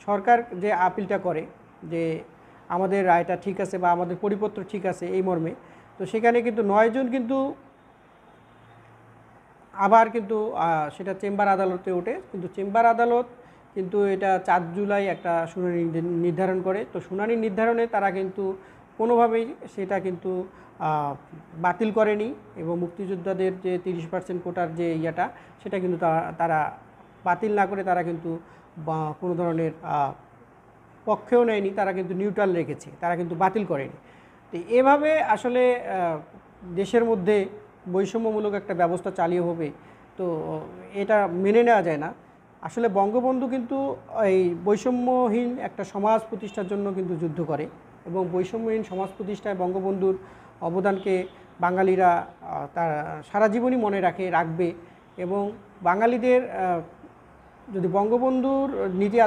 সরকার যে আপিলটা করে যে আমাদের রায়টা ঠিক আছে বা আমাদের পরিপত্র ঠিক আছে এই মর্মে, তো সেখানে কিন্তু 9 জন কিন্তু আবার কিন্তু সেটা চেম্বার আদালতে ওঠে, কিন্তু চেম্বার আদালত কিন্তু এটা 4 জুলাই একটা শুনানি নির্ধারণ করে। তো শুনানি নির্ধারণে তারা কিন্তু কোনোভাবেই সেটা কিন্তু বাতিল করেনি এবং মুক্তিযোদ্ধাদের যে 30% কোটার যে ইয়েটা সেটা কিন্তু তারা বাতিল না করে তারা কিন্তু কোনো ধরনের পক্ষেও নেয়নি, তারা কিন্তু নিউট্রাল রেখেছে, তারা কিন্তু বাতিল করেনি। তো এভাবে আসলে দেশের মধ্যে বৈষম্যমূলক একটা ব্যবস্থা চালিয়ে হবে, তো এটা মেনে নেওয়া যায় না। আসলে বঙ্গবন্ধু কিন্তু এই বৈষম্যহীন একটা সমাজ প্রতিষ্ঠার জন্য কিন্তু যুদ্ধ করে এবং বৈষম্যহীন সমাজ প্রতিষ্ঠায় বঙ্গবন্ধুর অবদানকে বাঙালিরা তার সারা জীবনই মনে রাখবে এবং বাঙালিদের যদি বঙ্গবন্ধুর নীতি